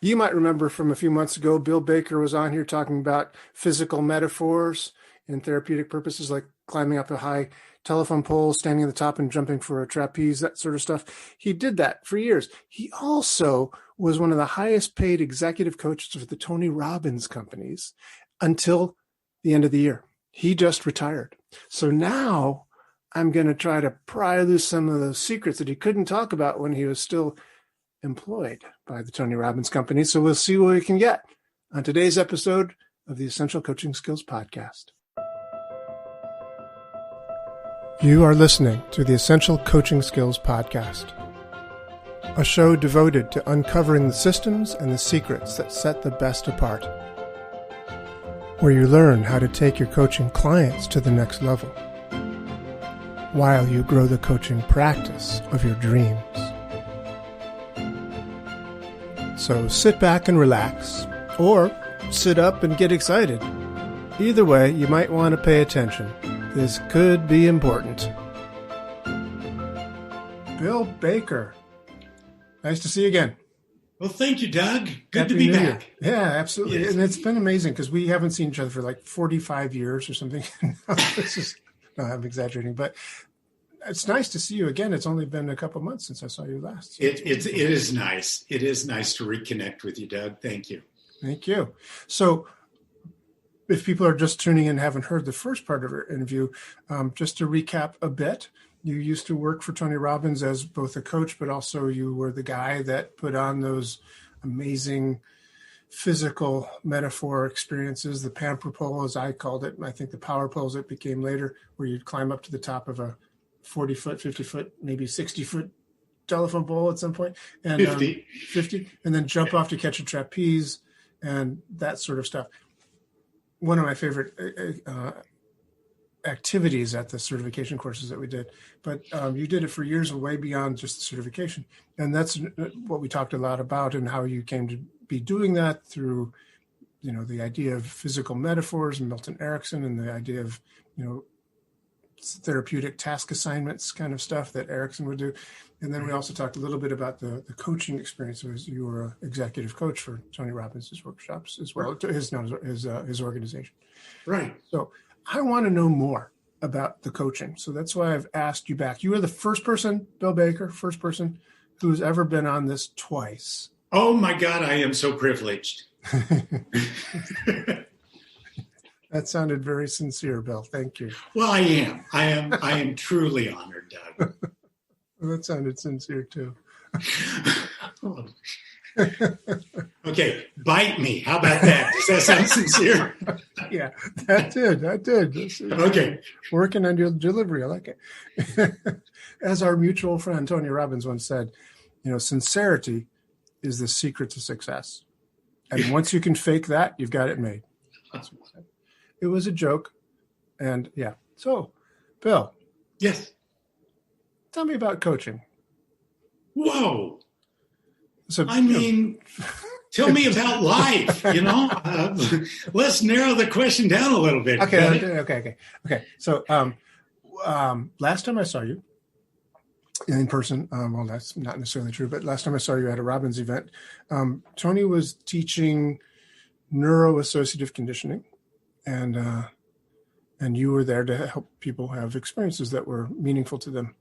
You might remember from a few months ago, Bill Baker was on here talking about physical metaphors and therapeutic purposes, like climbing up a high telephone pole, standing at the top and jumping for a trapeze, that sort of stuff. He did that for years. He also was one of the highest paid executive coaches for the Tony Robbins companies until the end of the year. He just retired. So now I'm going to try to pry loose some of those secrets that he couldn't talk about when he was still employed by the Tony Robbins company. So we'll see what we can get on today's episode of the Essential Coaching Skills Podcast. You are listening to the Essential Coaching Skills Podcast, a show devoted to uncovering the systems and the secrets that set the best apart, where you learn how to take your coaching clients to the next level, while you grow the coaching practice of your dreams. So sit back and relax, or sit up and get excited. Either way, you might want to pay attention. This could be important. Bill Baker, nice to see you again. Well, thank you, Doug. Good Happy to be New Year. back. Yeah, absolutely. Yes. And it's been amazing because we haven't seen each other for like 45 years or something. No, I'm exaggerating, but it's nice to see you again. It's only been a couple months since I saw you last. So It is nice. It is nice to reconnect with you, Doug. Thank you. Thank you. So if people are just tuning in and haven't heard the first part of our interview, just to recap a bit, you used to work for Tony Robbins as both a coach, but also you were the guy that put on those amazing physical metaphor experiences, the pamper pole, as I called it. I think the power poles it became later, where you'd climb up to the top of a 40-foot, 50-foot, maybe 60-foot telephone pole at some point. And 50, and then jump off to catch a trapeze and that sort of stuff. One of my favorite activities at the certification courses that we did, but you did it for years and way beyond just the certification. And that's what we talked a lot about and how you came to be doing that through, the idea of physical metaphors and Milton Erickson and the idea of, therapeutic task assignments kind of stuff that Erickson would do. And then we also talked a little bit about the coaching experience. You were an executive coach for Tony Robbins' workshops as well, his organization. Right. So I want to know more about the coaching. So that's why I've asked you back. You are the first person, Bill Baker, who's ever been on this twice. Oh my God, I am so privileged. That sounded very sincere, Bill. Thank you. Well, I am truly honored, Doug. That sounded sincere too. Okay, bite me. How about that? Does that sound sincere? Yeah, that did. Okay. Working on your delivery. I like it. As our mutual friend, Tony Robbins, once said, sincerity is the secret to success. And once you can fake that, you've got it made. That's what he said. It was a joke. And yeah. So, Bill. Yes. Tell me about coaching. Whoa. So, tell me about life, let's narrow the question down a little bit. Okay. So, last time I saw you in person, well, that's not necessarily true, but last time I saw you at a Robbins event, Tony was teaching neuroassociative conditioning, and you were there to help people have experiences that were meaningful to them.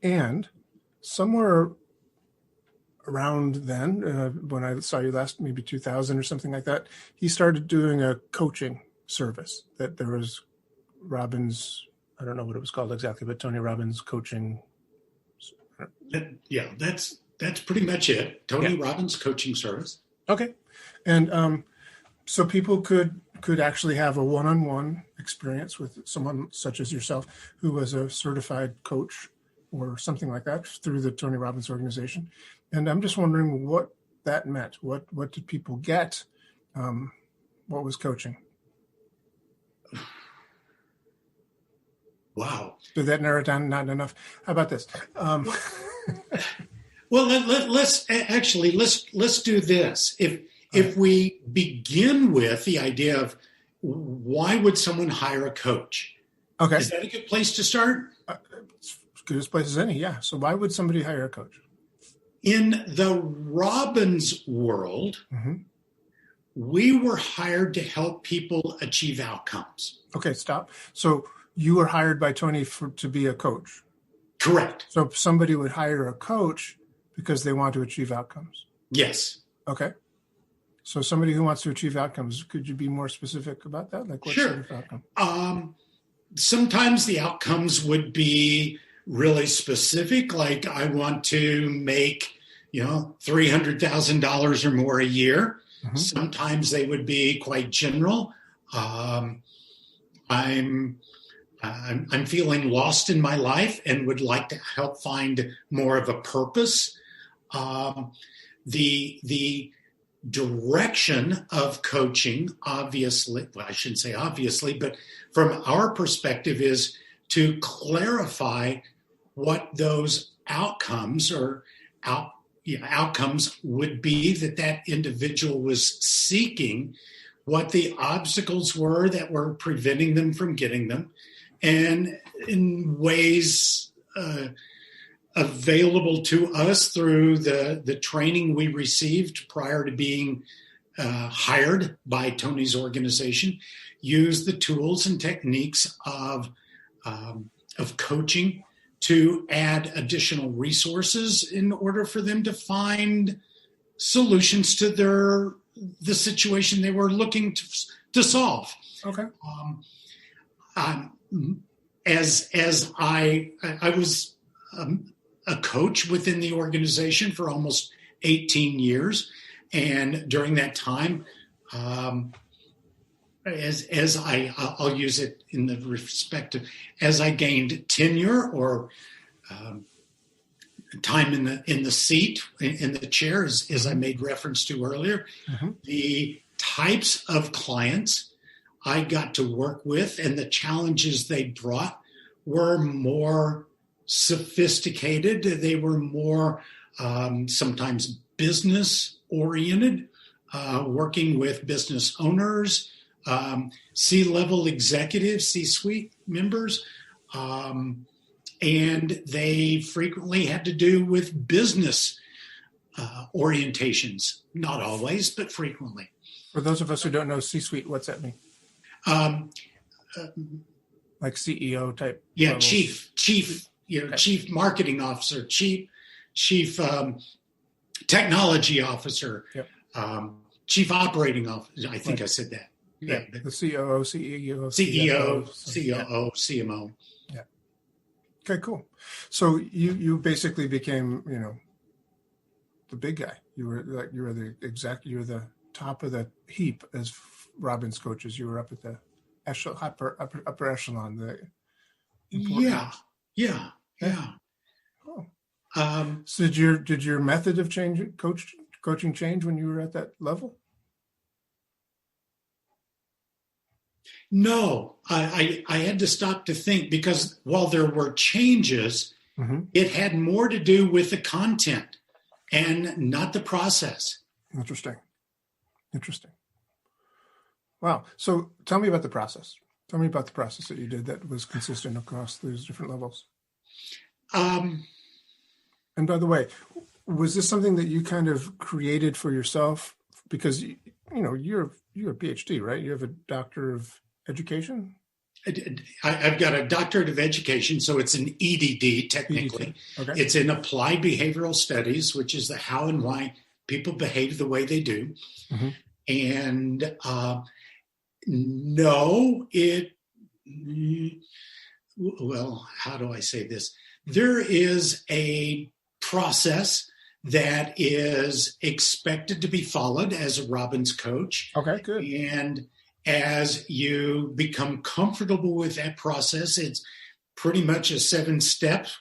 And somewhere around then, when I saw you last, maybe 2000 or something like that, he started doing a coaching service that there was Robbins, I don't know what it was called exactly, but Tony Robbins coaching. Yeah, that's pretty much it. Tony Robbins coaching service. Okay. And so people could actually have a one-on-one experience with someone such as yourself who was a certified coach or something like that through the Tony Robbins organization. And I'm just wondering what that meant. What did people get? What was coaching? Wow. Did that narrow it down? Not enough. How about this? Well, let's do this. If we begin with the idea of why would someone hire a coach? Okay. Is that a good place to start? It's as good a place as any, yeah. So why would somebody hire a coach? In the Robbins world, we were hired to help people achieve outcomes. Okay, stop. So you were hired by Tony to be a coach. Correct. So somebody would hire a coach because they want to achieve outcomes. Yes. Okay. So somebody who wants to achieve outcomes, could you be more specific about that? Like what sort of outcome? Sometimes the outcomes would be really specific, like I want to make, $300,000 or more a year. Sometimes they would be quite general. I'm feeling lost in my life and would like to help find more of a purpose. The direction of coaching, obviously, well, I shouldn't say obviously, but from our perspective is to clarify what those outcomes outcomes would be that individual was seeking, what the obstacles were that were preventing them from getting them, and in ways available to us through the training we received prior to being hired by Tony's organization, use the tools and techniques of coaching to add additional resources in order for them to find solutions to the situation they were looking to solve. Okay. As I was a coach within the organization for almost 18 years, and during that time, I'll use it in the respect of as I gained tenure or time in the seat, in the chair, as I made reference to earlier, the types of clients I got to work with and the challenges they brought were more sophisticated. They were more sometimes business oriented, working with business owners, C-level executives, C-suite members, and they frequently had to do with business orientations. Not always, but frequently. For those of us who don't know C-suite, what's that mean? Like CEO type? Yeah, levels. chief, Okay. Chief marketing officer, chief technology officer, Yep. Chief operating officer. I think I said that. Yeah, the COO, CEO, CEO, CFO, COO, CMO. Yeah. Okay, cool. So you basically became, the big guy. You were the top of the heap as Robbins coaches. You were up at the upper echelon. Yeah. Oh. So did your method of coaching change when you were at that level? No, I had to stop to think, because while there were changes, it had more to do with the content and not the process. Interesting. Wow. So tell me about the process. Tell me about the process that you did that was consistent across those different levels. And by the way, was this something that you kind of created for yourself? Because you're a PhD, right? You have a doctor of education. I've got a doctorate of education, so it's an EDD technically. Okay. It's in applied behavioral studies, which is the how and why people behave the way they do. And how do I say this? There is a process that is expected to be followed as a Robbins coach. Okay, good. And as you become comfortable with that process, it's pretty much a 7 steps.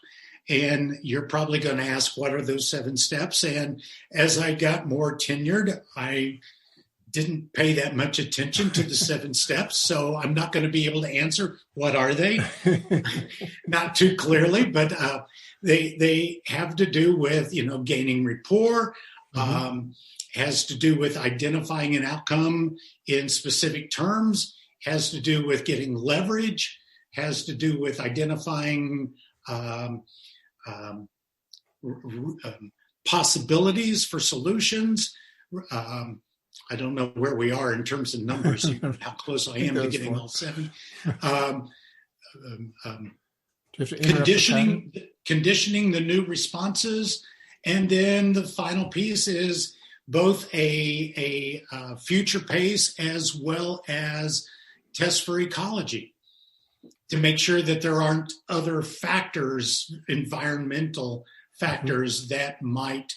And you're probably going to ask, what are those 7 steps? And as I got more tenured, I didn't pay that much attention to the 7 steps. So I'm not going to be able to answer what are they, not too clearly, but they have to do with, gaining rapport, has to do with identifying an outcome in specific terms, has to do with getting leverage, has to do with identifying possibilities for solutions. I don't know where we are in terms of numbers, how close I am to getting all 7. Conditioning the new responses. And then the final piece is both a future pace as well as tests for ecology, to make sure that there aren't other factors, environmental factors, that might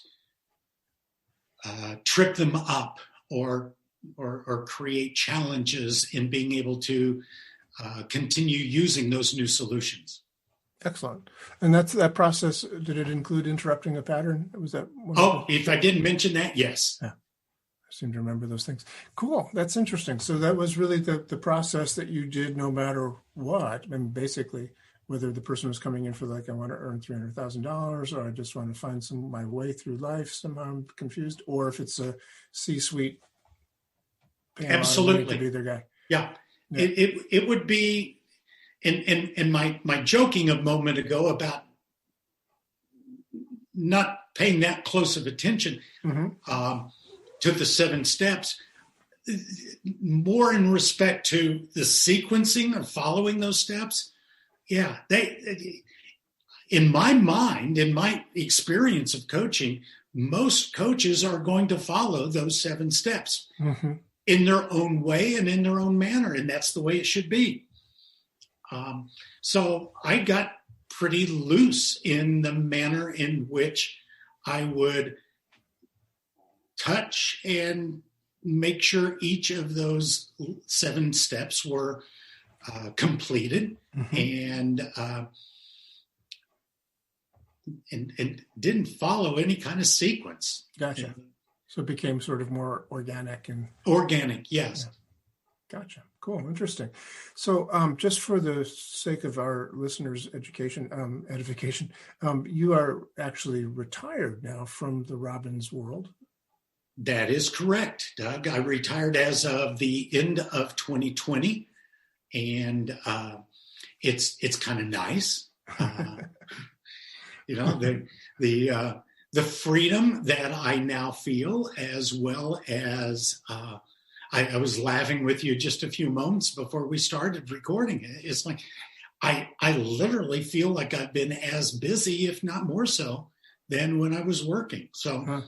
trip them up or create challenges in being able to continue using those new solutions. Excellent. And that process, did it include interrupting a pattern? Was that if I didn't mention that, yes. Yeah. I seem to remember those things. Cool. That's interesting. So that was really the process that you did no matter what. I mean, basically, whether the person was coming in for like, I want to earn $300,000, or I just want to find my way through life, somehow I'm confused, or if it's a C-suite. Absolutely. To be their guy. Yeah. It would be, and my joking a moment ago about not paying that close of attention to the 7 steps, more in respect to the sequencing of following those steps. Yeah, in my mind, in my experience of coaching, most coaches are going to follow those 7 steps in their own way and in their own manner, and that's the way it should be. So I got pretty loose in the manner in which I would touch and make sure each of those 7 steps were completed, and didn't follow any kind of sequence. Gotcha. So it became sort of more organic and organic. Yes. Yeah. Gotcha. Cool. Interesting. So just for the sake of our listeners' edification, you are actually retired now from the Robbins world. That is correct, Doug. I retired as of the end of 2020, and it's kind of nice. The freedom that I now feel, as well as I was laughing with you just a few moments before we started recording. It's like I literally feel like I've been as busy, if not more so, than when I was working. So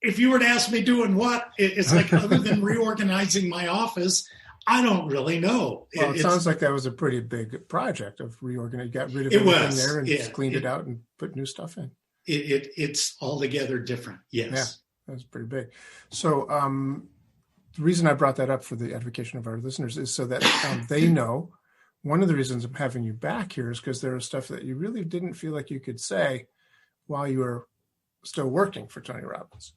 if you were to ask me doing what, it's like, other than reorganizing my office, I don't really know. Well, it sounds like that was a pretty big project of reorganizing. Got rid of everything there and cleaned it out and put new stuff in. It's altogether different. Yes. Yeah, that's pretty big. So the reason I brought that up for the edification of our listeners is so that they know. One of the reasons I'm having you back here is because there was stuff that you really didn't feel like you could say while you were still working for Tony Robbins.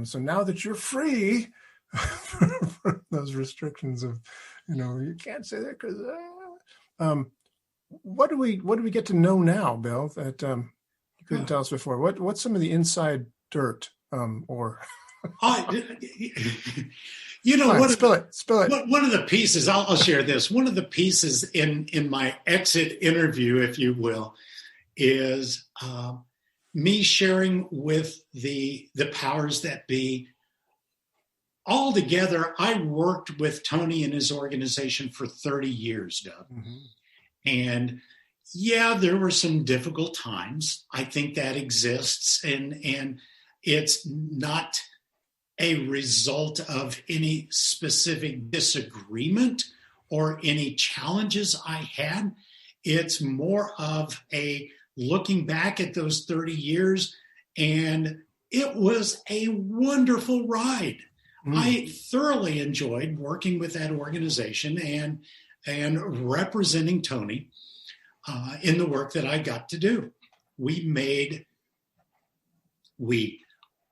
So now that you're free from those restrictions of, you can't say that because, what do we get to know now, Bill, that you couldn't tell us before? What's some of the inside dirt, or? Spill it. One of the pieces, I'll share this. One of the pieces in my exit interview, if you will, is me sharing with the powers that be. Altogether, I worked with Tony and his organization for 30 years, Doug. And yeah, there were some difficult times. I think that exists, and it's not a result of any specific disagreement or any challenges I had. It's more of a looking back at those 30 years, and it was a wonderful ride. I thoroughly enjoyed working with that organization and representing Tony in the work that I got to do.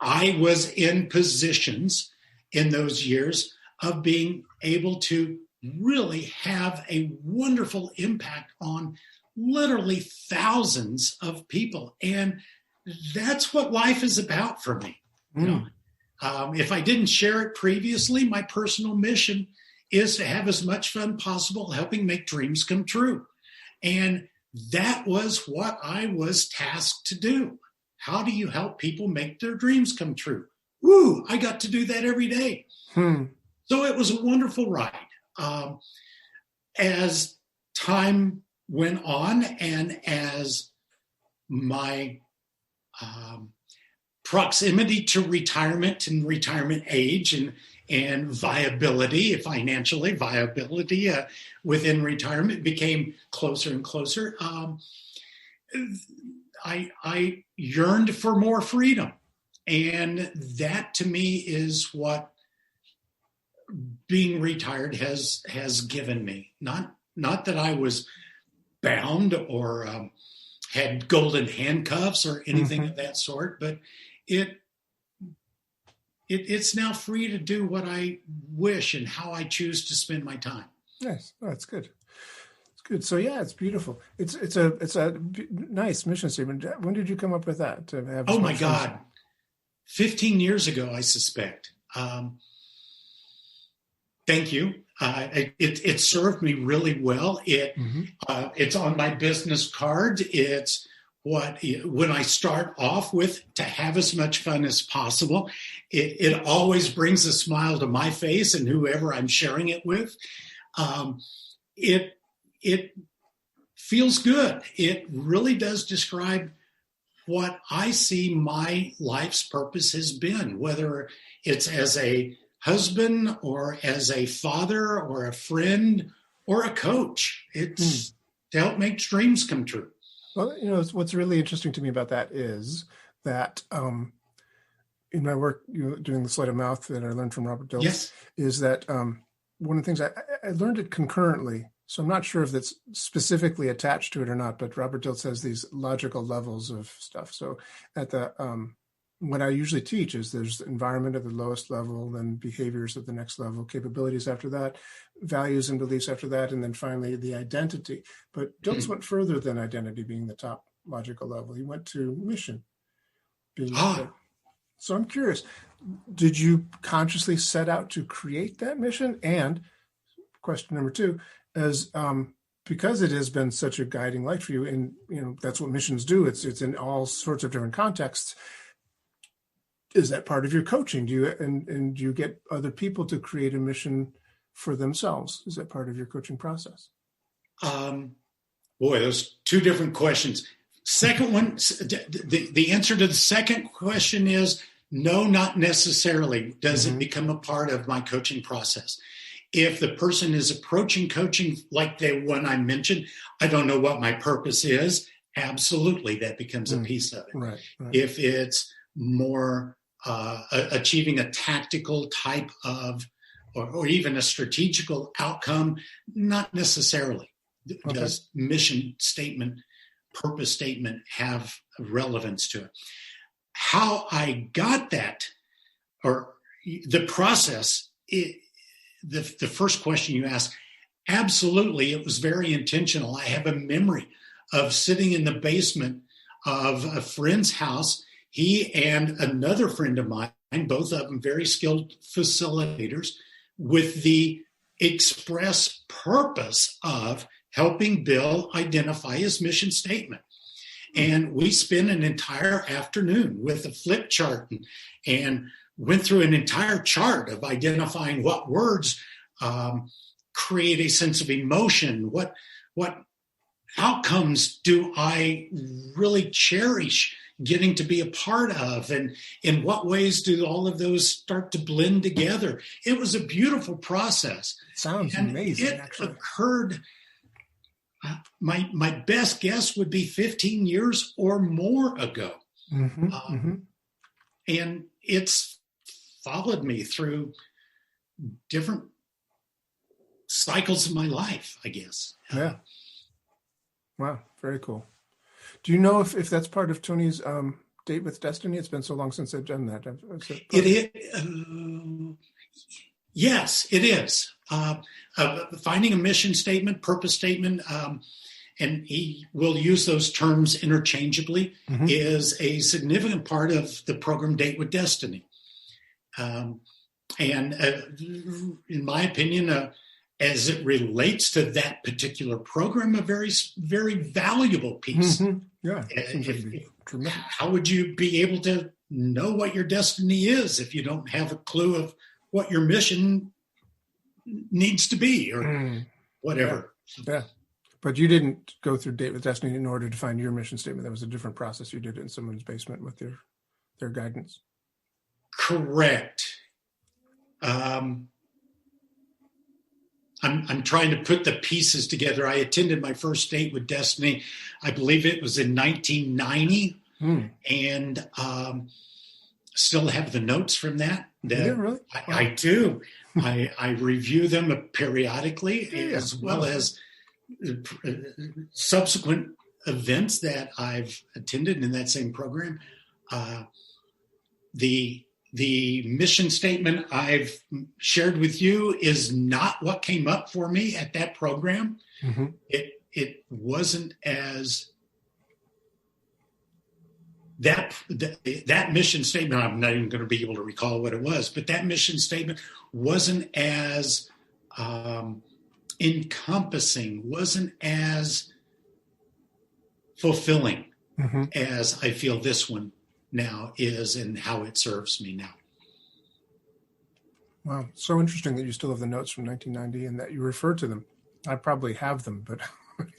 I was in positions in those years of being able to really have a wonderful impact on literally thousands of people. And that's what life is about for me. If I didn't share it previously, my personal mission is to have as much fun possible helping make dreams come true. And that was what I was tasked to do. how do you help people make their dreams come true? Woo, I got to do that every day. So it was a wonderful ride. As time went on and as my proximity to retirement and retirement age and viability, financially viability within retirement became closer and closer, I yearned for more freedom. And that to me is what being retired has given me. Not that I was bound or had golden handcuffs or anything of that sort, but it's now free to do what I wish and how I choose to spend my time. Yes, oh, that's good. It's good. So yeah, it's beautiful. It's a nice mission statement. When did you come up with that? To have oh my God, 15 years ago, I suspect. Thank you. It served me really well. It's on my business card. It's when I start off with to have as much fun as possible. It always brings a smile to my face and whoever I'm sharing it with. It feels good. It really does describe what I see my life's purpose has been, whether it's as a husband or as a father or a friend or a coach. It's to help make dreams come true. Well, what's really interesting to me about that is that in my work doing the sleight of mouth that I learned from Robert Dilts, is that one of the things I learned it concurrently. So I'm not sure if that's specifically attached to it or not, but Robert Dilts has these logical levels of stuff. So at the what I usually teach is there's environment at the lowest level, then behaviors at the next level, capabilities after that, values and beliefs after that, and then finally the identity. But Dilts went further than identity being the top logical level. He went to mission being So I'm curious, did you consciously set out to create that mission? And question number two is, because it has been such a guiding light for you, and that's what missions do. It's in all sorts of different contexts. Is that part of your coaching? Do you get other people to create a mission for themselves? Is that part of your coaching process? Boy, those two different questions. Second one, the answer to the second question is no, not necessarily. Does it become a part of my coaching process? If the person is approaching coaching like the one I mentioned, I don't know what my purpose is. Absolutely, that becomes a piece of it. Right. If it's more achieving a tactical type of, or even a strategical outcome, not necessarily. Okay. Does mission statement, purpose statement have relevance to it? How I got that, or the process, the first question you asked, absolutely, it was very intentional. I have a memory of sitting in the basement of a friend's house. He and another friend of mine, both of them very skilled facilitators, with the express purpose of helping Bill identify his mission statement. And we spent an entire afternoon with a flip chart and went through an entire chart of identifying what words create a sense of emotion, what outcomes do I really cherish getting to be a part of, and in what ways do all of those start to blend together. It was a beautiful process. Sounds amazing. It actually occurred, my best guess would be 15 years or more ago. And it's followed me through different cycles of my life, I guess. Yeah. Wow. Very cool. Do you know if that's part of Tony's Date with Destiny? It's been so long since I've done that. Yes, it is. Finding a mission statement, purpose statement, and he will use those terms interchangeably, is a significant part of the program Date with Destiny. And in my opinion, as it relates to that particular program, a very, very valuable piece. Mm-hmm. Yeah. Seems like it'd be tremendous. How would you be able to know what your destiny is if you don't have a clue of what your mission needs to be or whatever? Yeah. But you didn't go through Date with Destiny in order to find your mission statement. That was a different process. You did it in someone's basement with their guidance. Correct. I'm trying to put the pieces together. I attended my first Date with Destiny. I believe it was in 1990, and still have the notes from that. Yeah, really? I do. I review them periodically, as well as subsequent events that I've attended in that same program. The mission statement I've shared with you is not what came up for me at that program. Mm-hmm. It wasn't as that mission statement. I'm not even going to be able to recall what it was, but that mission statement wasn't as encompassing, wasn't as fulfilling as I feel this one now is, and how it serves me now. Wow. So interesting that you still have the notes from 1990 and that you refer to them. I probably have them, but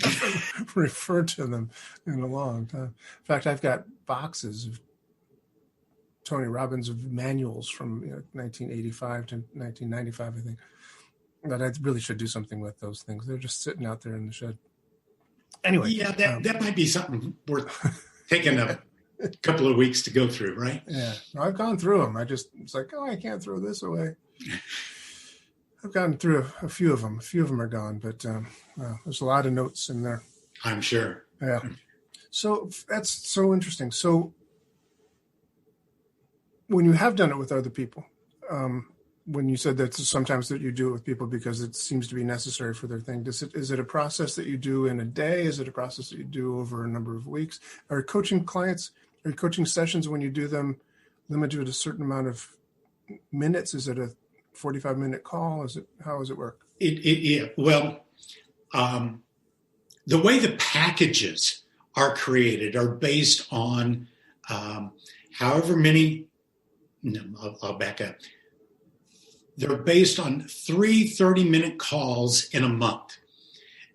I haven't referred to them in a long time. In fact, I've got boxes of Tony Robbins of manuals from 1985 to 1995, I think. But I really should do something with those things. They're just sitting out there in the shed. Anyway. Yeah, that might be something worth taking a couple of weeks to go through, right? Yeah, I've gone through them. It's like, I can't throw this away. I've gone through a few of them. A few of them are gone, but there's a lot of notes in there. I'm sure. Yeah. So that's so interesting. So when you have done it with other people, when you said that sometimes that you do it with people because it seems to be necessary for their thing, is it a process that you do in a day? Is it a process that you do over a number of weeks? Are coaching sessions, when you do them, limited to a certain amount of minutes? Is it a 45-minute call? How does it work? Well, the way the packages are created are based on however many. No, I'll back up. They're based on 3 30-minute calls in a month.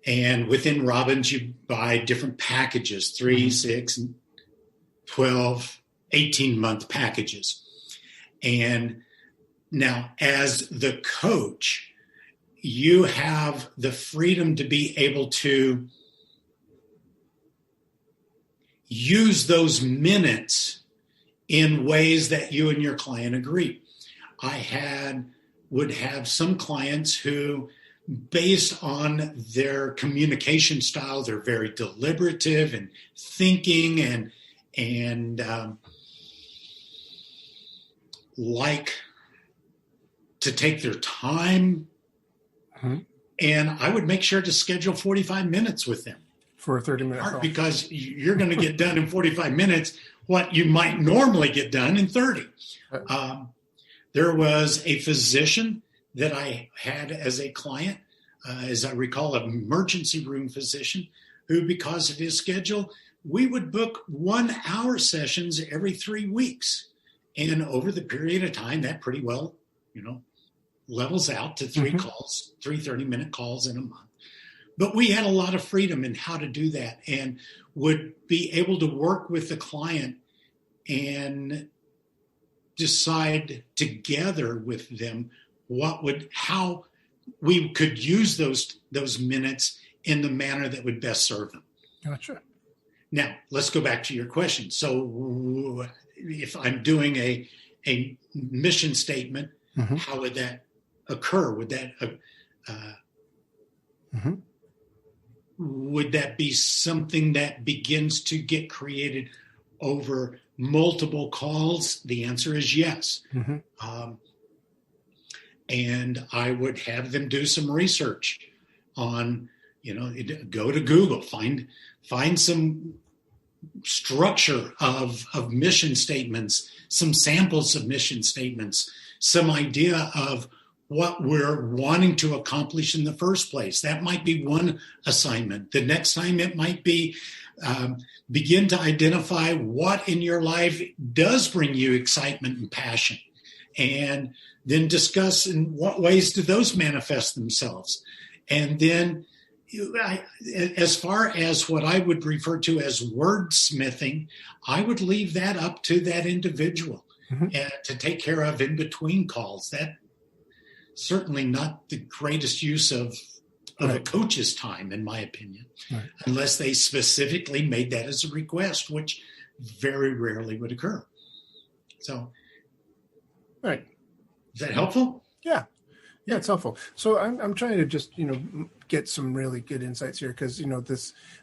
And within Robbins, you buy different packages, 3, 6, 12, 18-month packages. And now, as the coach, you have the freedom to be able to use those minutes in ways that you and your client agree. I would have some clients who, based on their communication style, they're very deliberative and thinking and like to take their time. Mm-hmm. And I would make sure to schedule 45 minutes with them. For a 30-minute call. Because you're going to get done in 45 minutes what you might normally get done in 30. There was a physician that I had as a client, as I recall, an emergency room physician, who, because of his schedule, we would book 1-hour sessions every 3 weeks. And over the period of time, that pretty well, levels out to 3 calls, 3 30-minute calls in a month. But we had a lot of freedom in how to do that, and would be able to work with the client and decide together with them how we could use those minutes in the manner that would best serve them. Gotcha. Now, let's go back to your question. So if I'm doing a mission statement, how would that occur? Would that be something that begins to get created over multiple calls? The answer is yes. And I would have them do some research on, go to Google, find some structure of mission statements, some samples of mission statements, some idea of what we're wanting to accomplish in the first place. That might be one assignment. The next time it might be begin to identify what in your life does bring you excitement and passion, and then discuss in what ways do those manifest themselves. And then as far as what I would refer to as wordsmithing, I would leave that up to that individual to take care of in between calls. That certainly not the greatest use of a coach's time, in my opinion, unless they specifically made that as a request, which very rarely would occur. So, right. Is that helpful? Yeah. Yeah, it's helpful. So I'm trying to just, get some really good insights here because,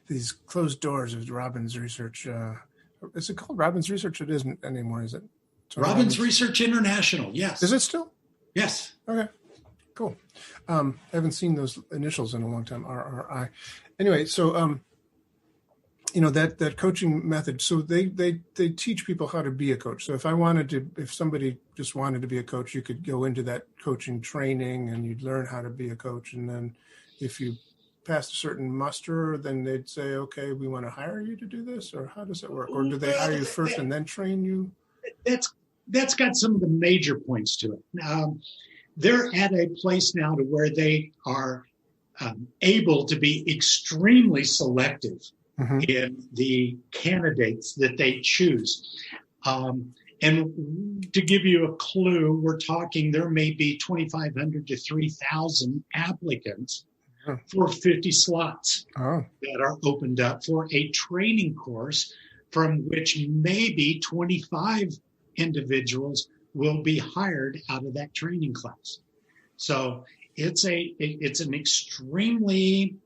these closed doors of Robbins research, is it called Robbins research? It isn't anymore, is it? Robbins Research International, yes. Is it still? Yes. Okay, cool. I haven't seen those initials in a long time, RRI. Anyway, so, that coaching method, so they teach people how to be a coach. So if somebody just wanted to be a coach, you could go into that coaching training and you'd learn how to be a coach. And then if you passed a certain muster, then they'd say, okay, we want to hire you to do this, or how does it work? Or do they hire you first and then train you? That's got some of the major points to it. They're at a place now to where they are able to be extremely selective in the candidates that they choose. And to give you a clue, we're talking there may be 2,500 to 3,000 applicants for 50 slots that are opened up for a training course from which maybe 25 individuals will be hired out of that training class. So it's an extremely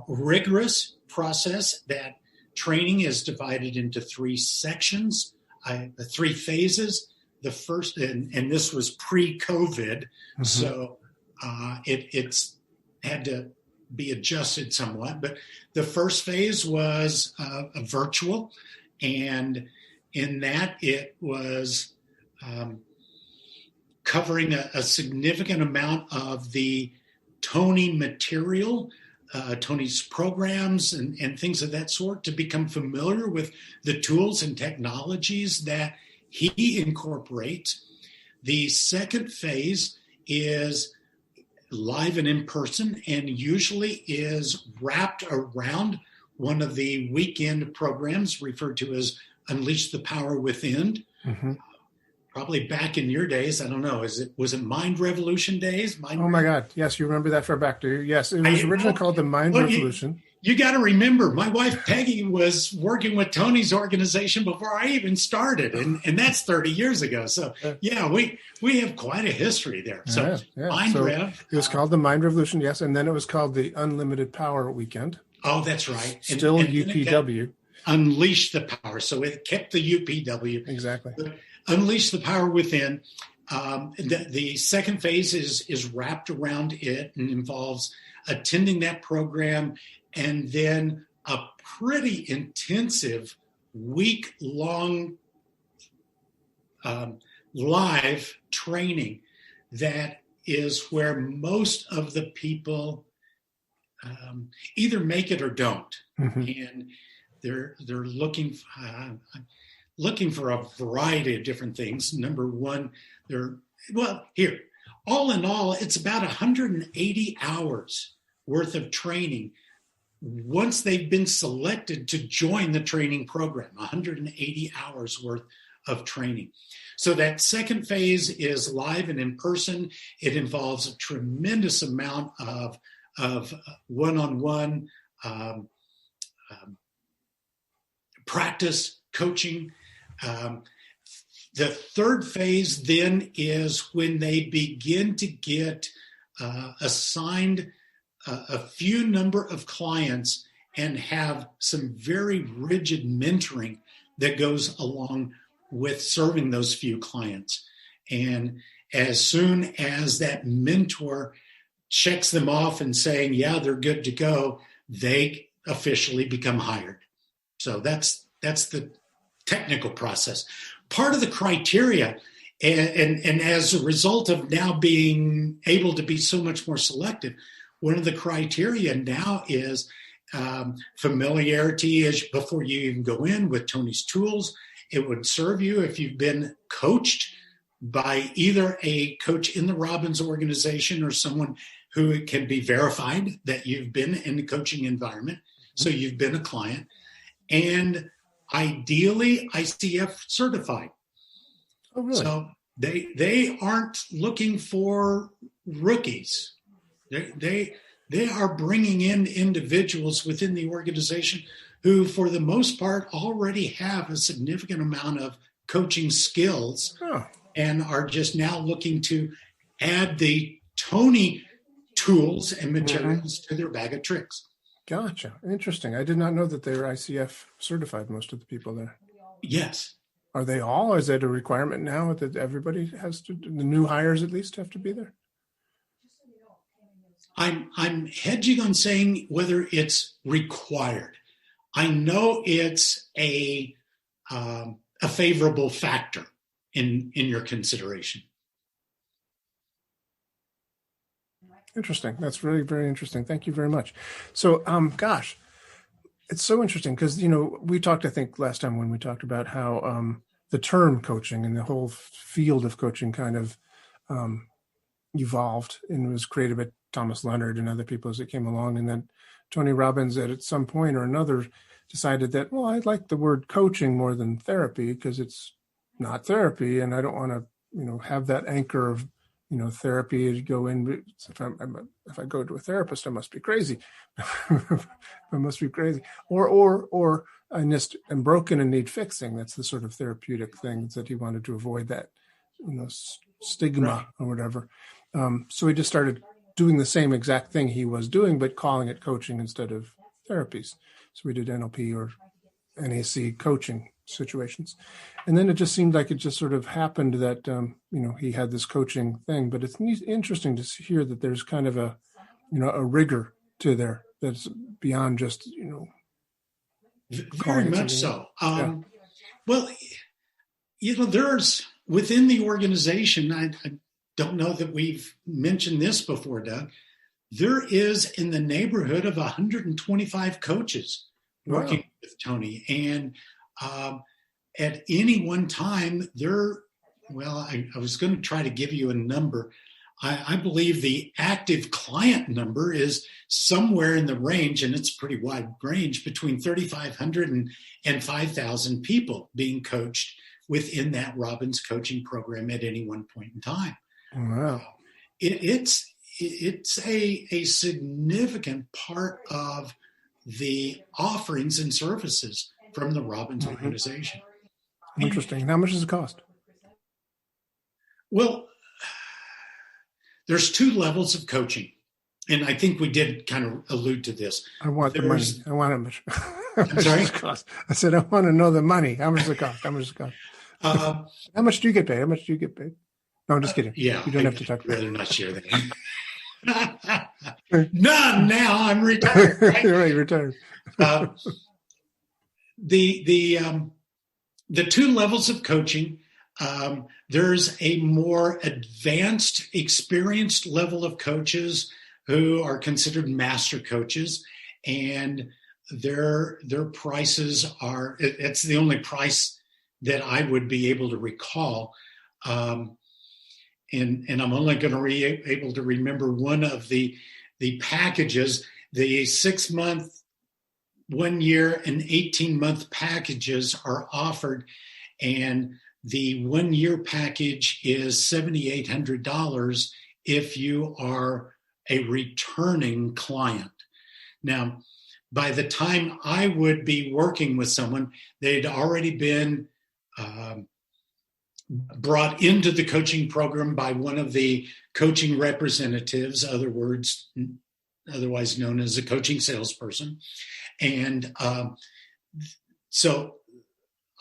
rigorous process. That training is divided into 3 sections, 3 phases. The first, and this was pre-COVID, so it's had to be adjusted somewhat. But the first phase was a virtual, and in that it was covering a significant amount of the Tony material, Tony's programs and things of that sort, to become familiar with the tools and technologies that he incorporates. The second phase is live and in person, and usually is wrapped around one of the weekend programs referred to as Unleash the Power Within. Probably back in your days, I don't know, was it Mind Revolution days? My God, yes, you remember that far back, do you? Yes, it was originally called the Mind Revolution. You got to remember, my wife Peggy was working with Tony's organization before I even started, and that's 30 years ago. So yeah, we have quite a history there. So Mind Rev. It was called the Mind Revolution, yes, and then it was called the Unlimited Power Weekend. Oh, that's right. Still UPW. Unleash the Power. So it kept the UPW. Exactly. Unleash the Power Within. The second phase is wrapped around it and involves attending that program, and then a pretty intensive week-long live training that is where most of the people either make it or don't. And they're looking for a variety of different things. Number one, all in all, it's about 180 hours worth of training once they've been selected to join the training program. 180 hours worth of training. So that second phase is live and in person. It involves a tremendous amount of one-on-one practice, coaching. The third phase then is when they begin to get assigned a few number of clients and have some very rigid mentoring that goes along with serving those few clients. And as soon as that mentor checks them off and saying, yeah, they're good to go, they officially become hired. So that's the technical process. Part of the criteria And as a result of now being able to be so much more selective, one of the criteria now is familiarity as before you even go in with Tony's tools. It would serve you if you've been coached by either a coach in the Robbins organization or someone who can be verified that you've been in the coaching environment. So you've been a client, and ideally ICF certified. Oh, really? So they aren't looking for rookies. They are bringing in individuals within the organization who, for the most part, already have a significant amount of coaching skills and are just now looking to add the Tony tools and materials to their bag of tricks. Gotcha. Interesting. I did not know that they were ICF certified, most of the people there. Yes. Are they all? Is that a requirement now that everybody has to, the new hires at least have to be there? I'm hedging on saying whether it's required. I know it's a favorable factor in your consideration. Interesting. That's really very interesting. Thank you very much. So, gosh, it's so interesting because, we talked, I think last time when we talked about how the term coaching and the whole field of coaching kind of evolved and was created by Thomas Leonard and other people as it came along. And then Tony Robbins at some point or another decided that, well, I like the word coaching more than therapy because it's not therapy. And I don't want to, have that anchor of, therapy to go in. If I go to a therapist, I must be crazy. I must be crazy. Or I just am broken and need fixing. That's the sort of therapeutic thing that he wanted to avoid, that, stigma or whatever. So he just started doing the same exact thing he was doing, but calling it coaching instead of therapies. So we did NLP or NAC coaching situations. And then it just seemed like it just sort of happened that, he had this coaching thing, but it's interesting to hear that there's kind of a rigor to there that's beyond just, very much so. Well, there's within the organization, I don't know that we've mentioned this before, Doug, there is in the neighborhood of 125 coaches working with Tony. And at any one time, I was going to try to give you a number. I believe the active client number is somewhere in the range, and it's a pretty wide range, between 3,500 and 5,000 people being coached within that Robbins coaching program at any one point in time. Wow. It's a significant part of the offerings and services from the Robbins organization. Interesting. And how much does it cost? Well, there's two levels of coaching. And I think we did kind of allude to this. I want the money. I want how much. I'm sorry? I said, I want to know the money. How much does it cost? How much does it cost? How much do you get paid? How much do you get paid? No, I'm just kidding. Yeah. You don't have to talk about it. I'd rather not share that. None now. I'm retired. Right? You're right, retired. The two levels of coaching, there's a more advanced, experienced level of coaches who are considered master coaches, and their prices are, it's the only price that I would be able to recall. And I'm only going to be able to remember one of the packages. The 6-month, 1 year, and 18-month packages are offered, and the 1 year package is $7,800 if you are a returning client. Now, by the time I would be working with someone, they'd already been brought into the coaching program by one of the coaching representatives, otherwise known as a coaching salesperson. And so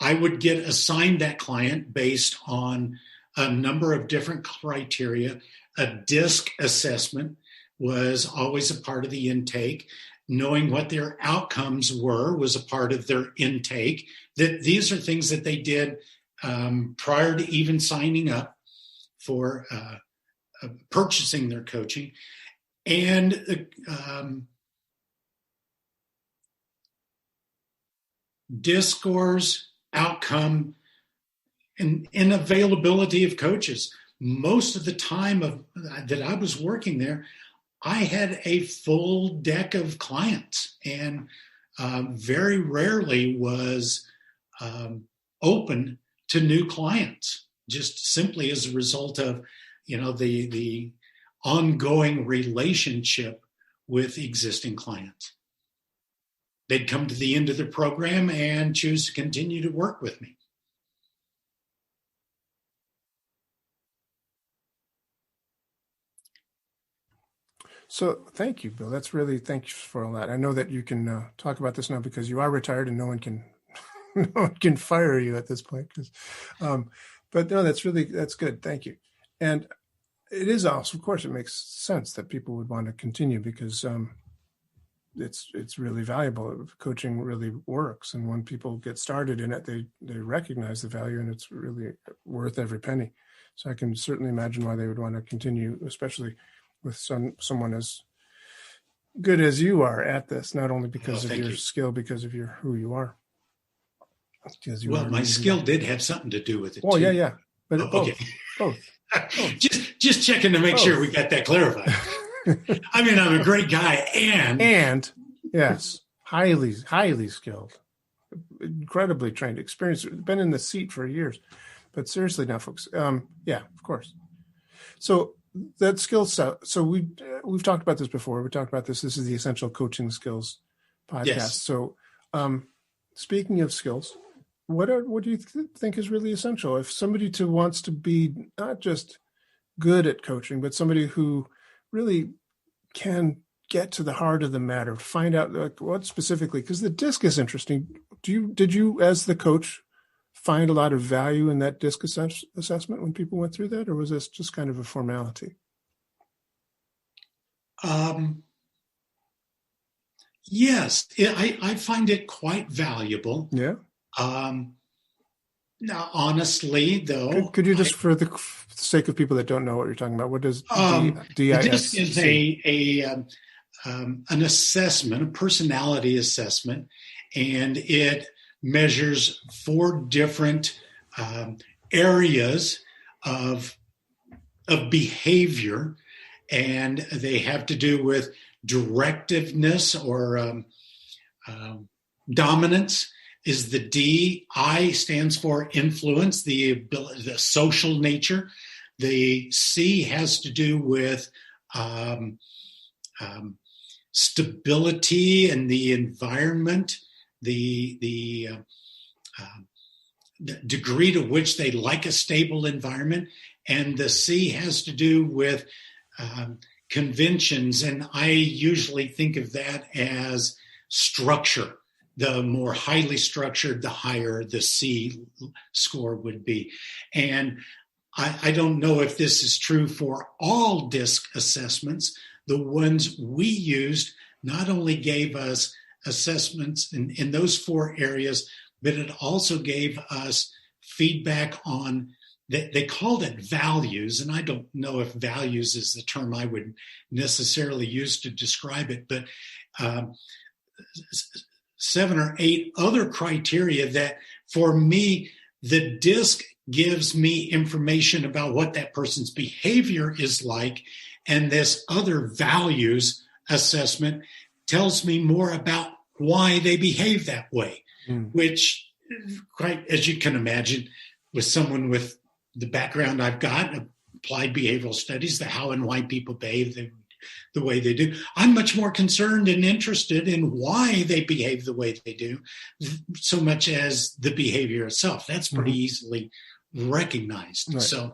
I would get assigned that client based on a number of different criteria. A DISC assessment was always a part of the intake. Knowing what their outcomes were was a part of their intake. That these are things that they did prior to even signing up. for purchasing their coaching. And DISC scores, outcome, and availability of coaches. Most of the time that I was working there, I had a full deck of clients, and very rarely was open to new clients, just simply as a result of, the ongoing relationship with existing clients. They'd come to the end of the program and choose to continue to work with me. So thank you, Bill. Thank you for all that. I know that you can talk about this now because you are retired and no one can fire you at this point. But no, that's good. Thank you. And it is also, of course, it makes sense that people would want to continue because it's really valuable. Coaching really works. And when people get started in it, they recognize the value and it's really worth every penny. So I can certainly imagine why they would want to continue, especially with someone as good as you are at this, not only because of your skill, because of who you are. Well, my skill did have something to do with it. Oh, too. yeah. But both. Just checking to make sure we got that clarified. I mean, I'm a great guy and yes, highly skilled, incredibly trained, experienced, been in the seat for years. But seriously now, folks, yeah, of course. So that skill set. So we've talked about this before. We talked about this. This is the Essential Coaching Skills podcast. Yes. So speaking of skills, what do you think is really essential? If somebody wants to be not just good at coaching, but somebody who really can get to the heart of the matter, find out what specifically, because the DISC is interesting. Did you, as the coach, find a lot of value in that DISC assessment when people went through that, or was this just kind of a formality? Yes, I find it quite valuable. Yeah. Now, honestly, though, could you just, for the sake of people that don't know what you're talking about, what does DISC is an assessment, a personality assessment, and it measures 4 different areas of behavior, and they have to do with directiveness or dominance is the D. I stands for influence, the social nature. The C has to do with stability and the environment, the degree to which they like a stable environment. And the C has to do with conventions. And I usually think of that as structure. The more highly structured, the higher the C score would be. And I don't know if this is true for all DISC assessments. The ones we used not only gave us assessments in those 4 areas, but it also gave us feedback on, they called it values, and I don't know if values is the term I would necessarily use to describe it, but 7 or 8 other criteria that, for me, the DISC gives me information about what that person's behavior is like, and this other values assessment tells me more about why they behave that way, which, quite as you can imagine, with someone with the background I've got, applied behavioral studies, the how and why people behave the way they do, I'm much more concerned and interested in why they behave the way they do, so much as the behavior itself. That's pretty easily recognized. Right. So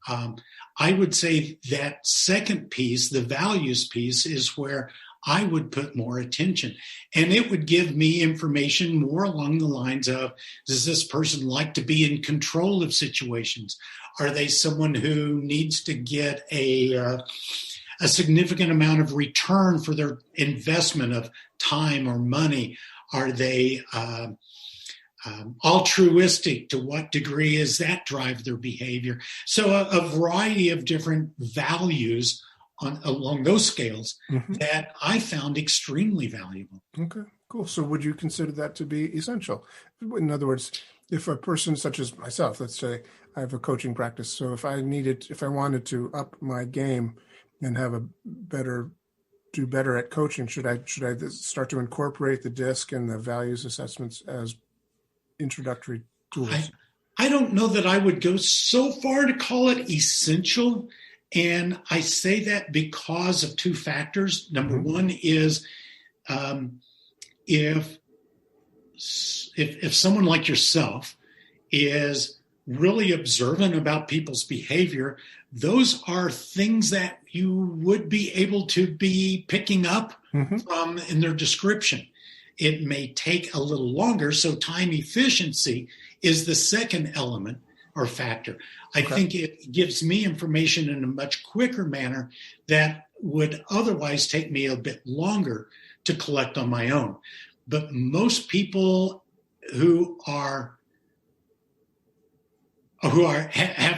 I would say that second piece, the values piece, is where I would put more attention. And it would give me information more along the lines of, does this person like to be in control of situations? Are they someone who needs to get a significant amount of return for their investment of time or money? Are they altruistic? To what degree is that drive their behavior? So a variety of different values along those scales that I found extremely valuable. Okay, cool. So would you consider that to be essential? In other words, if a person such as myself, let's say I have a coaching practice, so if I wanted to up my game and do better at coaching, should I start to incorporate the DISC and the values assessments as introductory tools? I don't know that I would go so far to call it essential. And I say that because of two factors. Number one is if someone like yourself is really observant about people's behavior, those are things that you would be able to be picking up from in their description. It may take a little longer, so time efficiency is the second element or factor. I think it gives me information in a much quicker manner that would otherwise take me a bit longer to collect on my own. But most people who have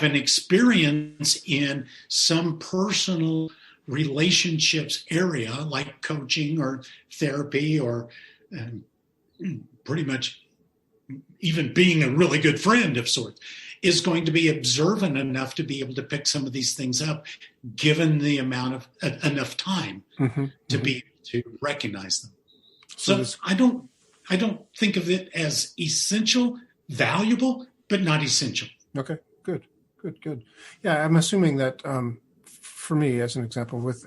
an experience in some personal relationships area, like coaching or therapy, or pretty much even being a really good friend of sorts, is going to be observant enough to be able to pick some of these things up, given the amount of enough time to be able to recognize them. So I don't think of it as essential, valuable, but not essential. Okay, good. Yeah, I'm assuming that for me, as an example, with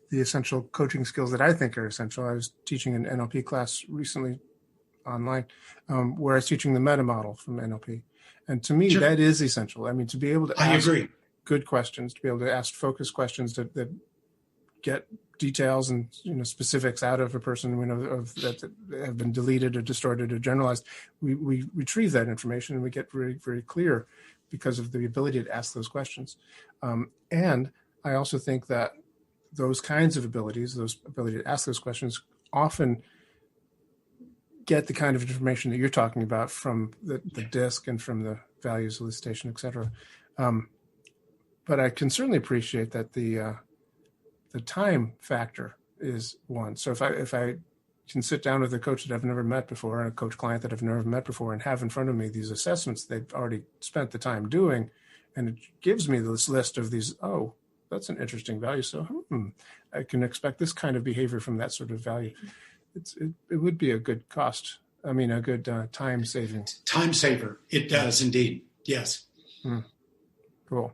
the essential coaching skills that I think are essential, I was teaching an NLP class recently online where I was teaching the meta model from NLP. And to me, that is essential. I mean, to be able to ask good questions, to be able to ask focused questions that get details and specifics out of a person that have been deleted or distorted or generalized. We retrieve that information and we get very, very clear because of the ability to ask those questions. And I also think that those kinds of abilities, those ability to ask those questions, often get the kind of information that you're talking about from the DISC and from the values elicitation, et cetera. But I can certainly appreciate that the time factor is one. So if I can sit down with a coach that I've never met before and a coach client that I've never met before and have in front of me these assessments they've already spent the time doing, and it gives me this list of these, oh, that's an interesting value. So I can expect this kind of behavior from that sort of value. It would be a good cost. I mean, a good time saving. Time saver. It does indeed. Yes. Cool.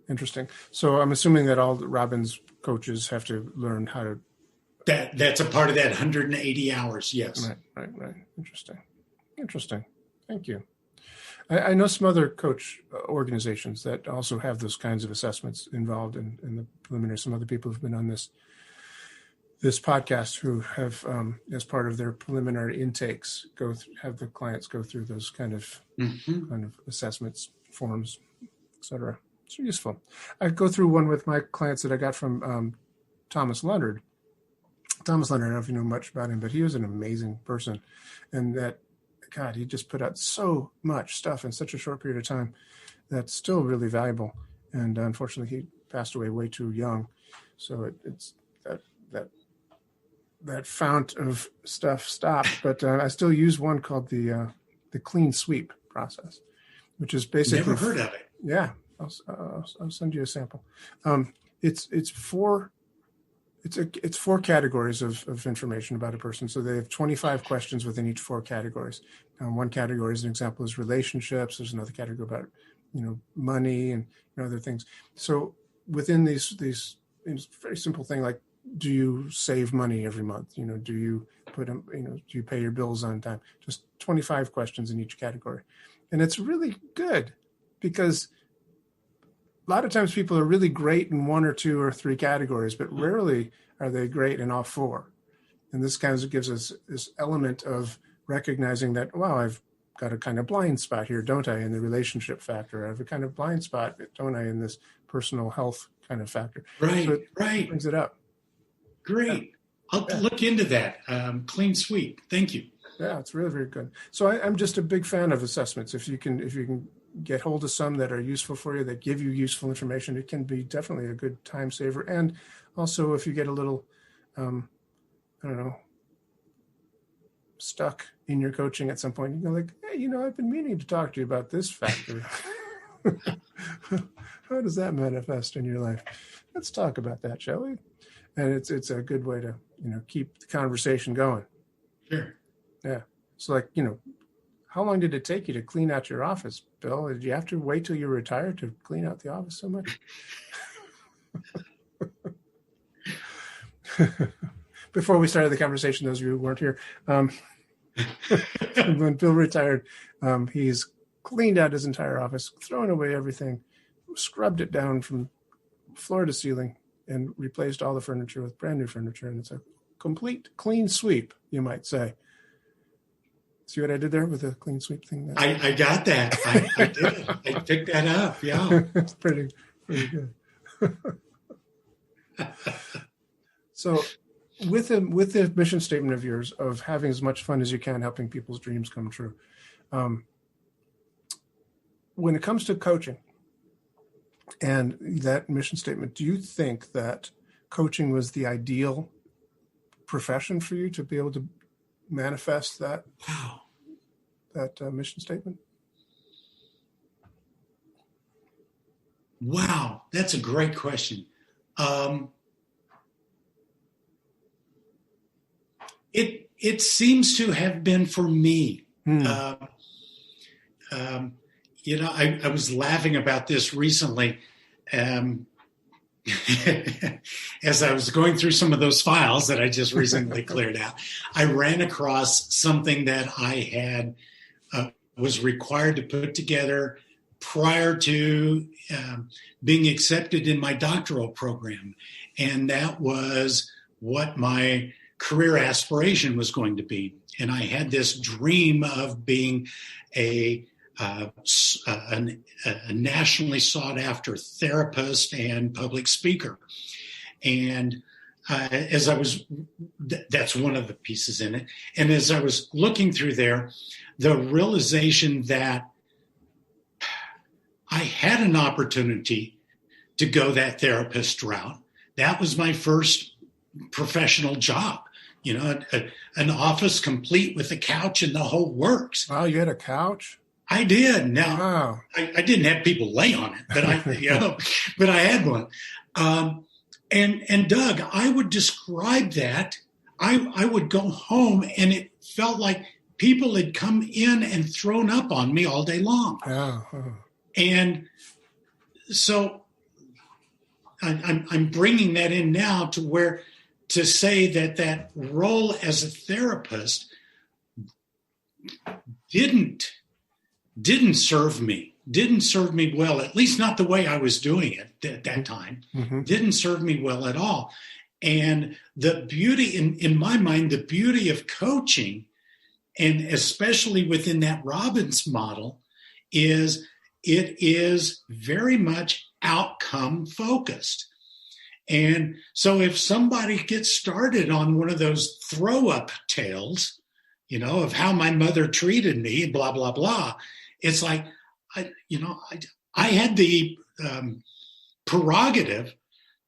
Interesting. So I'm assuming that all the Robbins coaches have to learn how to. That's a part of that 180 hours. Yes. Right. Interesting. Thank you. I know some other coach organizations that also have those kinds of assessments involved in the preliminary. Some other people who've been on this podcast who have, as part of their preliminary intakes, have the clients go through those kind of assessments, forms, etc. It's useful. I go through one with my clients that I got from Thomas Leonard. Thomas Leonard, I don't know if you know much about him, but he was an amazing person. And that, God, he just put out so much stuff in such a short period of time that's still really valuable. And unfortunately, he passed away way too young. So it's that fount of stuff stopped. But I still use one called the clean sweep process, which is basically— Never heard of it. Yeah. I'll send you a sample. It's four categories of information about a person. So they have 25 questions within each four categories. One category, as an example, is relationships. There's another category about money and other things. So within these, it's a very simple thing like, do you save money every month? Do you do you pay your bills on time? Just 25 questions in each category, and it's really good because a lot of times people are really great in one or two or three categories, but rarely are they great in all four. And this kind of gives us this element of recognizing that, wow, I've got a kind of blind spot here, don't I, in the relationship factor? I have a kind of blind spot, don't I, in this personal health kind of factor. Right, so it right. brings it up. Great. I'll look into that. Clean sweep. Thank you. Yeah, it's really very good. So I'm just a big fan of assessments. If you can get hold of some that are useful for you, that give you useful information, it can be definitely a good time saver. And also, if you get a little, I don't know, stuck in your coaching at some point, you go like, hey, I've been meaning to talk to you about this factor. How does that manifest in your life? Let's talk about that, shall we? And it's a good way to, keep the conversation going. Sure. Yeah. So like, how long did it take you to clean out your office, Bill? Did you have to wait till you retired to clean out the office so much? Before we started the conversation, those of you who weren't here, when Bill retired, he's cleaned out his entire office, thrown away everything, scrubbed it down from floor to ceiling, and replaced all the furniture with brand new furniture. And it's a complete clean sweep, you might say. See what I did there with the clean sweep thing? I got that. I did. I picked that up. Yeah. It's pretty good. So with the mission statement of yours of having as much fun as you can, helping people's dreams come true. When it comes to coaching and that mission statement, do you think that coaching was the ideal profession for you to be able to manifest that mission statement? Wow, that's a great question. It seems to have been for me. I was laughing about this recently. As I was going through some of those files that I just recently cleared out, I ran across something that I had was required to put together prior to being accepted in my doctoral program. And that was what my career aspiration was going to be. And I had this dream of being a nationally sought after therapist and public speaker. And as I was, that's one of the pieces in it. And as I was looking through there, the realization that I had an opportunity to go that therapist route. That was my first professional job, an office complete with a couch and the whole works. Wow, you had a couch? I did. Now, wow. I didn't have people lay on it, but but I had one. And Doug, I would describe that. I would go home and it felt like people had come in and thrown up on me all day long. And so I'm bringing that in now to say that role as a therapist didn't serve me well, at least not the way I was doing it at that time. Mm-hmm. Didn't serve me well at all. And the beauty, in my mind, the beauty of coaching, and especially within that Robbins model, is it is very much outcome focused. And so if somebody gets started on one of those throw up tales, of how my mother treated me, blah, blah, blah, it's like, I had the prerogative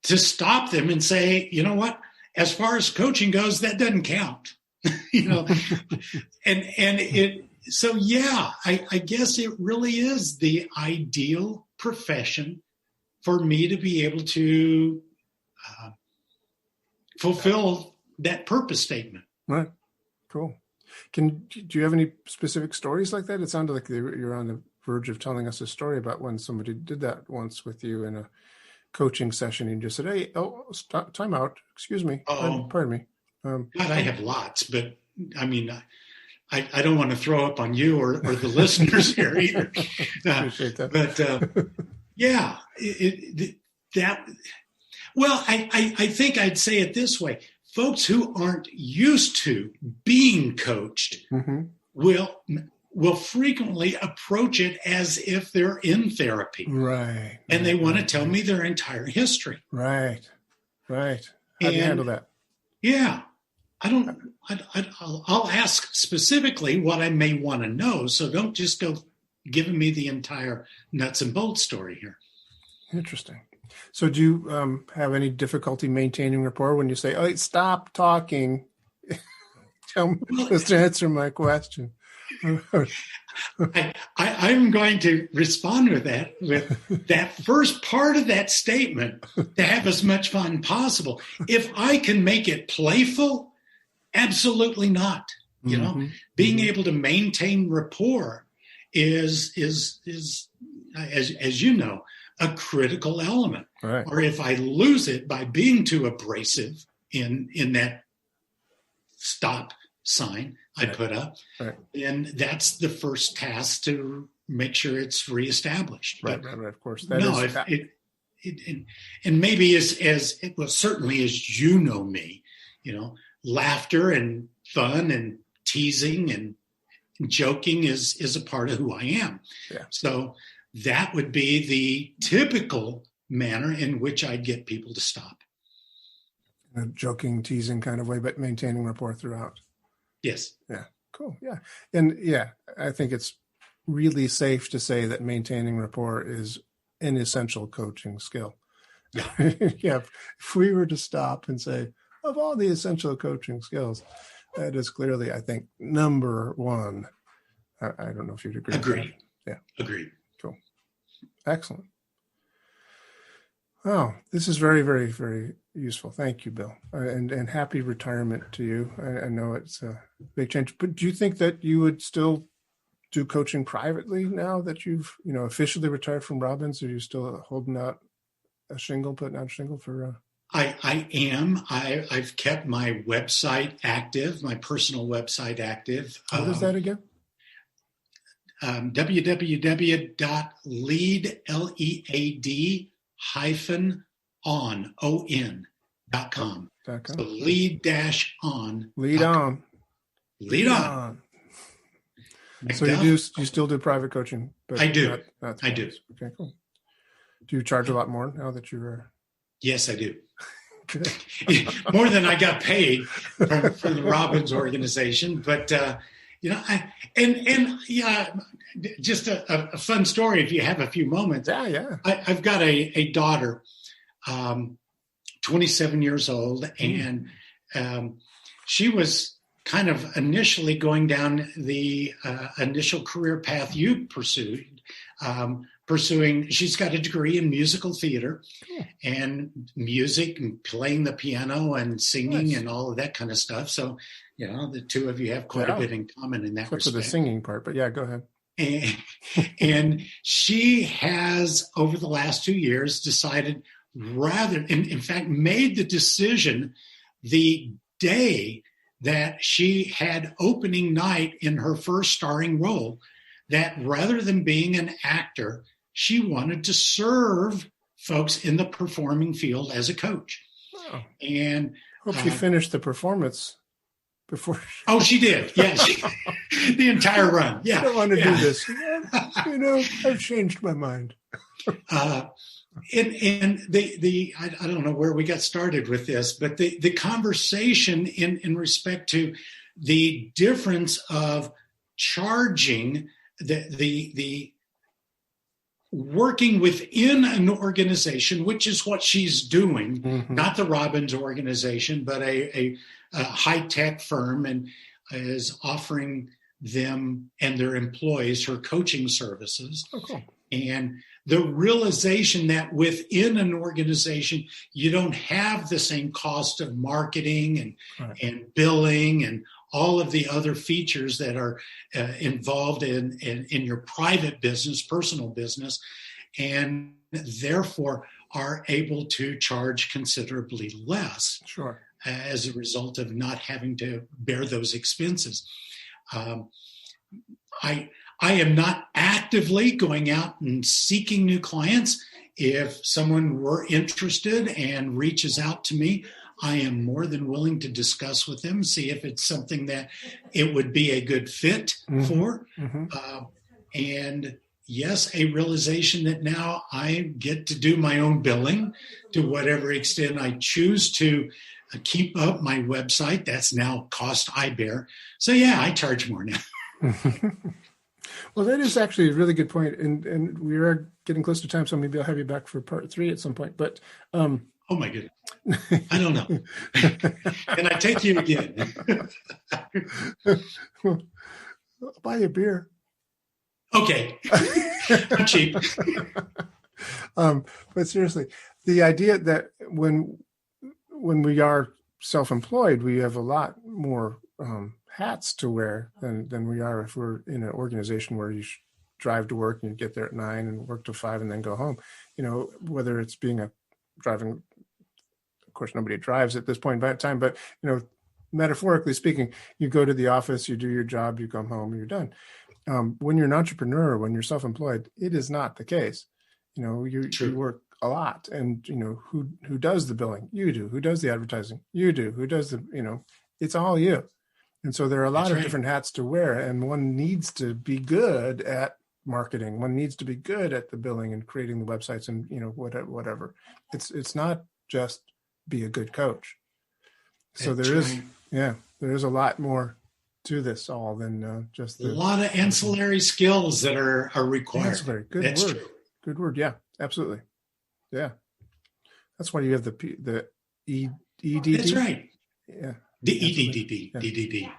to stop them and say, you know what, as far as coaching goes, that doesn't count, So yeah, I guess it really is the ideal profession for me to be able to fulfill that purpose statement. Right. Cool. Do you have any specific stories like that? It sounded like you're on the verge of telling us a story about when somebody did that once with you in a coaching session and you just said, hey, stop, time out. Excuse me. Pardon me. God, I have lots, but I mean, I don't want to throw up on you or the listeners here either. Appreciate that. But yeah, I think I'd say it this way. Folks who aren't used to being coached mm-hmm. will frequently approach it as if they're in therapy. Right. And they want to tell me their entire history. Right. How do you handle that? Yeah. I'll ask specifically what I may want to know. So don't just go giving me the entire nuts and bolts story here. Interesting. So do you have any difficulty maintaining rapport when you say, "Oh, stop talking"? Just answer my question. I'm going to respond with that first part of that statement, to have as much fun possible. If I can make it playful, absolutely not. You know, being able to maintain rapport is as you know, a critical element. Right. Or if I lose it by being too abrasive in that stop sign I put up, then that's the first task to make sure it's reestablished. Right. Of course. And maybe as well, certainly as you know me, you know, laughter and fun and teasing and joking is a part of who I am. Yeah. So that would be the typical manner in which I'd get people to stop. In a joking, teasing kind of way, but maintaining rapport throughout. Yes. Yeah. Cool. Yeah. And yeah, I think it's really safe to say that maintaining rapport is an essential coaching skill. Yeah. Yeah. If we were to stop and say, of all the essential coaching skills, that is clearly, I think, number one. I don't know if you'd agree. Agreed. Yeah. Agreed. Cool. Excellent. Oh, this is very, very, very useful. Thank you, Bill. And happy retirement to you. I know it's a big change, but do you think that you would still do coaching privately now that you've, officially retired from Robbins? Are you still holding out a shingle, putting out a shingle for? I am. I've kept my website active, my personal website active. What is that again? www.lead-on.com. So lead-on. Lead on. Lead on. So you still do private coaching? But I do. I do. Okay, cool. Do you charge a lot more now that you're? Yes, I do. More than I got paid from the Robbins organization, but just a fun story. If you have a few moments, yeah. I've got a daughter, 27 years old, and she was kind of initially going down the initial career path you pursued. She's got a degree in musical theater and music and playing the piano and singing and all of that kind of stuff. So, the two of you have quite a bit in common in that respect. For the singing part, but yeah, go ahead. And she has, over the last 2 years, decided in fact, made the decision the day that she had opening night in her first starring role, that rather than being an actor, she wanted to serve folks in the performing field as a coach. Oh. And hope she finished the performance before. Oh, she did. Yeah, the entire run. Yeah, I don't want to do this. I've changed my mind. And I don't know where we got started with this, but the conversation in respect to the difference of charging the working within an organization, which is what she's doing, not the Robbins organization, but a high-tech firm, and is offering them and their employees her coaching services. Oh, cool. And the realization that within an organization, you don't have the same cost of marketing and billing and all of the other features that are involved in your private business, personal business, and therefore are able to charge considerably less as a result of not having to bear those expenses. I am not actively going out and seeking new clients. If someone were interested and reaches out to me, I am more than willing to discuss with them, see if it's something that it would be a good fit for. And yes, a realization that now I get to do my own billing to whatever extent I choose to keep up my website. That's now cost I bear. So yeah, I charge more now. Well, that is actually a really good point, and we are getting close to time, so maybe I'll have you back for part 3 at some point. But oh my goodness, I don't know. Can I take you again? Well, I'll buy you a beer. Okay, I'm cheap. But seriously, the idea that when we are self-employed, we have a lot more hats to wear than we are if we're in an organization where you drive to work and you get there at 9 and work till 5 and then go home. Whether it's driving, of course, nobody drives at this point in time, but metaphorically speaking, you go to the office, you do your job, you come home, you're done. When you're an entrepreneur, when you're self-employed, it is not the case. You work a lot, and who does the billing? You do. Who does the advertising? You do. Who does it's all you. And so there are a lot of different hats to wear, and one needs to be good at marketing. One needs to be good at the billing and creating the websites and whatever. It's not just be a good coach. So there is a lot more to this all than just a lot of ancillary skills that are required. Ancillary. Good That's word. True. Good word. Yeah, absolutely. Yeah. That's why you have the EDD. That's right. Yeah. The EDD. DDD.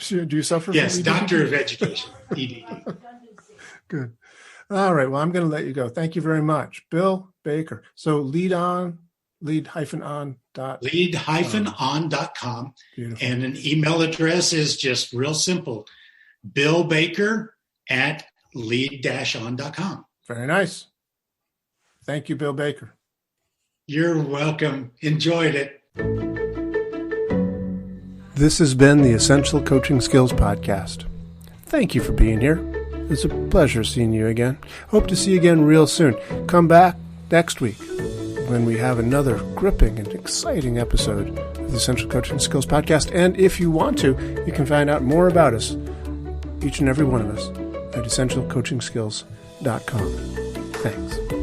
Do you suffer yes, from EDD? Doctor of Education. EDD. Good. All right. Well, I'm going to let you go. Thank you very much. Bill Baker. So lead-on.com. Beautiful. And an email address is just real simple. billbaker@lead-on.com. Very nice. Thank you, Bill Baker. You're welcome. Enjoyed it. This has been the Essential Coaching Skills Podcast. Thank you for being here. It's a pleasure seeing you again. Hope to see you again real soon. Come back next week when we have another gripping and exciting episode of the Essential Coaching Skills Podcast. And if you want to, you can find out more about us, each and every one of us, at essentialcoachingskills.com. Thanks.